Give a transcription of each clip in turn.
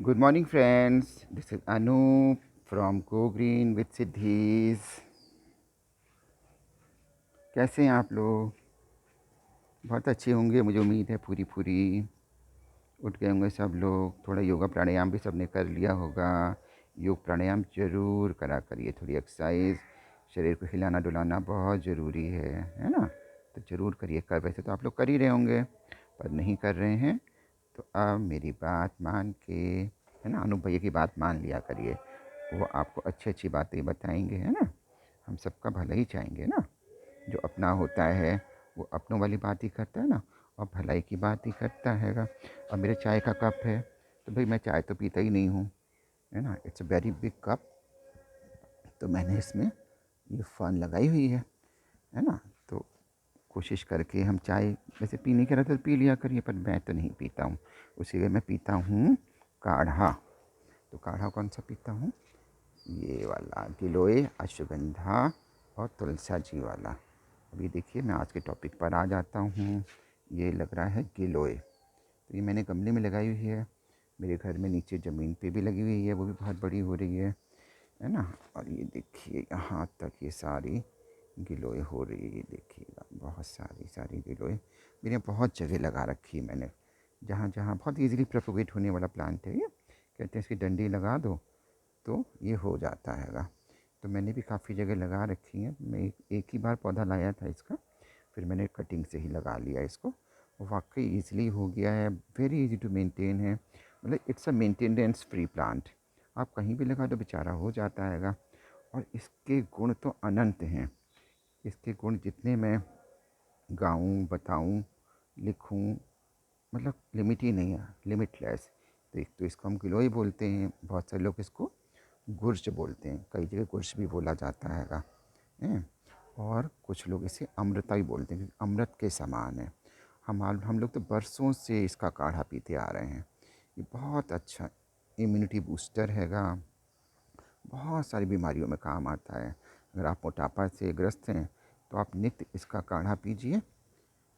Good morning, friends. This is Anup from Go Green with Siddhis. कैसे हैं आप लोग? बहुत अच्छे होंगे, मुझे उम्मीद है पूरी पूरी। उठ गए होंगे सब लोग। थोड़ा योगा प्राणायाम भी सबने कर लिया होगा। योग प्राणायाम ज़रूर करा करिए, थोड़ी एक्सरसाइज। शरीर को हिलाना डुलाना बहुत ज़रूरी है ना? तो ज़रूर करिए। कर वैसे तो आप लोग कर ही रहे होंगे, पर नहीं कर रहे हैं तो अब मेरी बात मान के, है ना, अनूप भैया की बात मान लिया करिए। वो आपको अच्छी अच्छी बातें बताएंगे, है ना। हम सबका भला ही चाहेंगे ना। जो अपना होता है वो अपनों वाली बात ही करता है ना, और भलाई की बात ही करता हैगा। और मेरे चाय का कप है, तो भाई मैं चाय तो पीता ही नहीं हूँ, है ना। It's a very big cup. तो मैंने इसमें ये फ़न लगाई हुई है ना। तो कोशिश करके हम चाय वैसे पीने के रहते तो पी लिया करिए, पर मैं तो नहीं पीता हूँ। उसी लिए मैं पीता हूँ काढ़ा। तो काढ़ा कौन सा पीता हूँ? ये वाला गिलोय, अश्वगंधा और तुलसा जी वाला। अभी देखिए मैं आज के टॉपिक पर आ जाता हूँ। ये लग रहा है गिलोय। तो ये मैंने गमले में लगाई हुई है। मेरे घर में नीचे ज़मीन पे भी लगी हुई है, वो भी बहुत बड़ी हो रही है ना। और ये देखिए यहाँ तक ये सारी गिलोय हो रही है। ये देखिएगा बहुत सारी सारी गिलोय। मेरे यहाँ बहुत जगह लगा रखी है मैंने, जहाँ जहाँ बहुत इजीली प्रोपोगेट होने वाला प्लांट है ये। कहते हैं इसकी डंडी लगा दो तो ये हो जाता हैगा। तो मैंने भी काफ़ी जगह लगा रखी है। मैं एक ही बार पौधा लाया था इसका, फिर मैंने कटिंग से ही लगा लिया इसको। वाकई ईज़िली हो गया है, वेरी इजी टू मेंटेन है। मतलब it's a maintenance free plant. आप कहीं भी लगा दो बेचारा हो जाता हैगा। और इसके गुण तो अनंत हैं। इसके गुण जितने मैं गाऊँ, बताऊँ, लिखूँ, मतलब लिमिट ही नहीं है, लिमिटलेस। तो एक तो इसको हम गिलोय बोलते हैं, बहुत सारे लोग इसको गुर्ज बोलते हैं, कई जगह गुर्ज भी बोला जाता हैगा, हैं। और कुछ लोग इसे अमृता भी बोलते हैं, क्योंकि अमृत के समान है। हम लोग तो बरसों से इसका काढ़ा पीते आ रहे हैं। ये बहुत अच्छा इम्यूनिटी बूस्टर हैगा। बहुत सारी बीमारियों में काम आता है। अगर आप मोटापा से ग्रस्त हैं तो आप नित्य इसका काढ़ा पीजिए,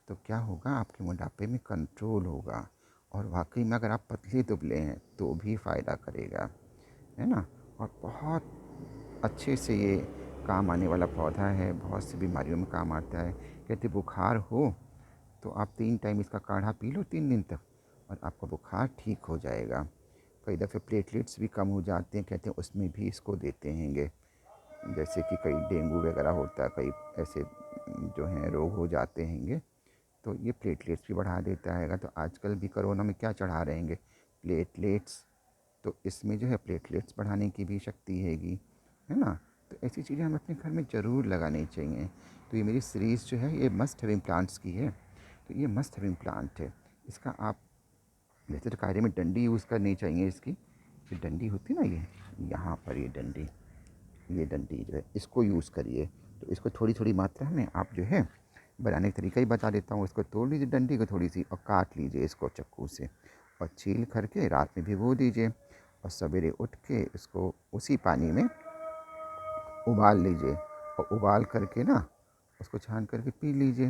तो क्या होगा, आपके मोटापे में कंट्रोल होगा। और वाकई में अगर आप पतले दुबले हैं तो भी फ़ायदा करेगा, है ना। और बहुत अच्छे से ये काम आने वाला पौधा है, बहुत सी बीमारियों में काम आता है। कहते बुखार हो तो आप 3 टाइम इसका काढ़ा पी लो 3 दिन तक, और आपका बुखार ठीक हो जाएगा। कई दफ़े प्लेटलेट्स भी कम हो जाते हैं, कहते हैं उसमें भी इसको देते हैंगे। जैसे कि कई डेंगू वगैरह होता है, कई ऐसे जो हैं रोग हो जाते हैंगे, तो ये प्लेटलेट्स भी बढ़ा देता हैगा। तो आजकल भी कोरोना में क्या चढ़ा रहेंगे? प्लेटलेट्स। तो इसमें जो है प्लेटलेट्स बढ़ाने की भी शक्ति हैगी, है ना। तो ऐसी चीज़ें हमें अपने घर में ज़रूर लगानी चाहिए। तो ये मेरी सीरीज़ जो है ये मस्ट हैविंग प्लांट्स की है। तो ये मस्ट हैविंग प्लांट है। इसका आप वैसे तो कार्य में डंडी यूज़ करनी चाहिए इसकी। जो डंडी होती है ना, ये यहाँ पर ये डंडी जो है इसको यूज़ करिए। तो इसको थोड़ी थोड़ी मात्रा में आप जो है बनाने का तरीका ही बता देता हूँ। इसको तोड़ लीजिए डंडी को थोड़ी सी, और काट लीजिए इसको चाकू से, और छील करके रात में भिगो दीजिए, और सवेरे उठ के इसको उसी पानी में उबाल लीजिए, और उबाल करके ना उसको छान करके पी लीजिए,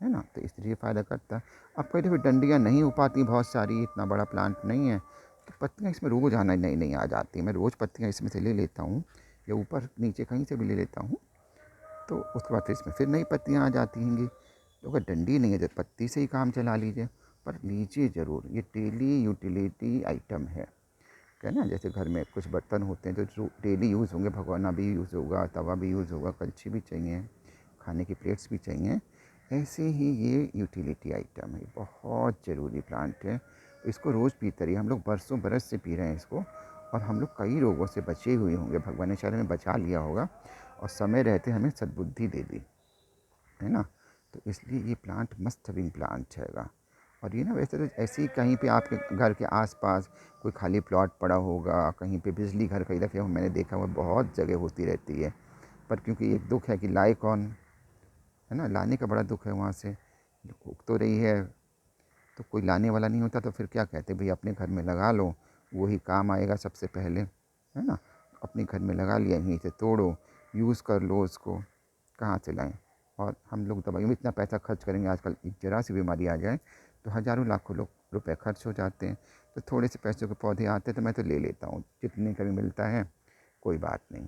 है ना। तो इस तरीके फ़ायदा करता है। अब कई दफ़े डंडियाँ नहीं हो पाती बहुत सारी, इतना बड़ा प्लांट नहीं है, तो पत्तियाँ इसमें रोज़ आना नई नई आ जाती हैं। मैं रोज़ पत्तियाँ इसमें से ले लेता हूँ, या ऊपर नीचे कहीं से भी ले लेता हूँ। तो उसके बाद फिर इसमें फिर नई पत्तियाँ आ जाती हैंगी। तो अगर डंडी नहीं है तो पत्ती से ही काम चला लीजिए, पर लीजिए ज़रूर। ये डेली यूटिलिटी आइटम है ना। जैसे घर में कुछ बर्तन होते हैं जो डेली यूज़ होंगे, भगोना भी यूज़ होगा, तवा भी यूज़ होगा, कलछी भी चाहिए, खाने की प्लेट्स भी चाहिए। ऐसे ही ये यूटिलिटी आइटम है, बहुत ज़रूरी प्लांट है। इसको रोज़ पीते रहिए। हम लोग बरसों बरस से पी रहे हैं इसको, और हम लोग कई रोगों से बचे हुए होंगे। भगवान ने शायद हमें बचा लिया होगा, और समय रहते हमें सद्बुद्धि दे दी, है ना। तो इसलिए ये प्लांट मस्ट हैविंग प्लांट हैगा। और ये ना वैसे तो ऐसे ही कहीं पे आपके घर के आसपास कोई खाली प्लॉट पड़ा होगा, कहीं पे बिजली घर, कई दफ़े मैंने देखा हुआ बहुत जगह होती रहती है। पर क्योंकि एक दुख है कि लाए कौन, है ना, लाने का बड़ा दुख है वहाँ से। उग तो रही है, तो कोई लाने वाला नहीं होता, तो फिर क्या कहते भाई अपने घर में लगा लो, वही काम आएगा सबसे पहले, है ना। अपने घर में लगा लिया, यहीं से तोड़ो, यूज़ कर लो उसको, कहाँ से लाएं। और हम लोग दवाइयों में इतना पैसा खर्च करेंगे, आजकल एक ज़रा सी बीमारी आ जाए तो हज़ारों लाखों रुपए खर्च हो जाते हैं। तो थोड़े से पैसों के पौधे आते हैं तो मैं तो ले लेता हूँ, जितने का भी मिलता है कोई बात नहीं।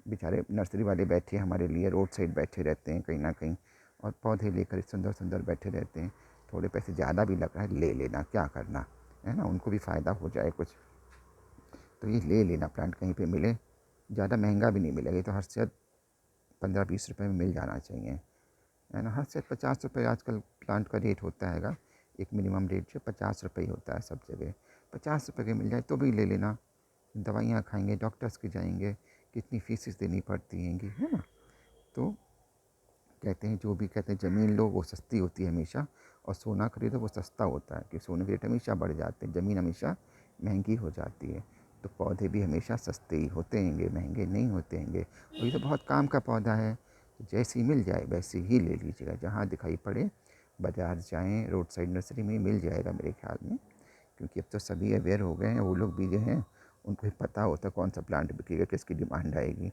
बेचारे नर्सरी वाले बैठे हमारे लिए रोड साइड बैठे रहते हैं कहीं ना कहीं, और पौधे लेकर सुंदर सुंदर बैठे रहते हैं। थोड़े पैसे ज़्यादा भी लग रहा है, ले लेना, क्या करना है ना, उनको भी फ़ायदा हो जाए कुछ। तो ये ले लेना प्लांट, कहीं पे मिले, ज़्यादा महंगा भी नहीं मिलेगा, ये तो हर से 15-20 रुपए में मिल जाना चाहिए, है ना। हद से 50 रुपये आजकल प्लांट का रेट होता हैगा, एक मिनिमम रेट जो 50 रुपये ही होता है सब जगह। 50 रुपये के मिल जाए तो भी ले लेना। दवाइयाँ खाएंगे, डॉक्टर्स के जाएंगे, कितनी फीसेस देनी पड़ती हैंगी, है ना। तो कहते हैं, जो भी कहते हैं, ज़मीन लो वो सस्ती होती है हमेशा, और सोना खरीदो वो सस्ता होता है, कि सोने के रेट हमेशा बढ़ जाते हैं, ज़मीन हमेशा महंगी हो जाती है। तो पौधे भी हमेशा सस्ते ही होते हैंगे, महंगे नहीं होते हैंगे। और ये तो बहुत काम का पौधा है, तो जैसी मिल जाए वैसे ही ले लीजिएगा, जहाँ दिखाई पड़े। बाज़ार जाएँ, रोड साइड नर्सरी में ही मिल जाएगा मेरे ख्याल में, क्योंकि अब तो सभी अवेयर हो गए हैं, वो लोग भी जो हैं उनको भी पता होता है कौन सा प्लांट बिकेगा, किसकी डिमांड आएगी।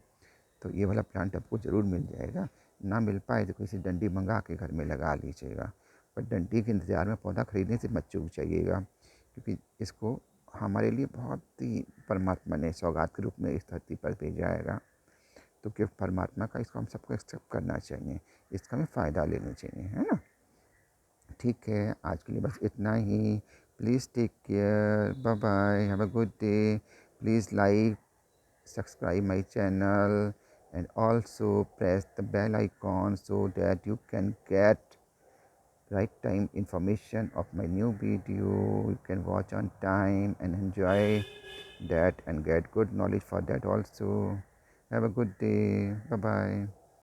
तो ये वाला प्लांट आपको ज़रूर मिल जाएगा। ना मिल पाए तो किसी डंडी मंगा के घर में लगा लीजिएगा, पर डंडी के इंतज़ार में पौधा खरीदने से मत चूक जाइएगा, क्योंकि इसको हमारे लिए बहुत ही परमात्मा ने सौगात के रूप में इस धरती पर भेजा हैगा। तो गिफ्ट परमात्मा का, इसको हम सबको एक्सेप्ट करना चाहिए, इसका हमें फ़ायदा लेना चाहिए, है ना। ठीक है, आज के लिए बस इतना ही। Please take care, bye bye, have a good day. Please like, subscribe my channel, and also press the bell icon so that you can get right time information of my new video. You can watch on time and enjoy that and get good knowledge for that also. Have a good day. Bye bye.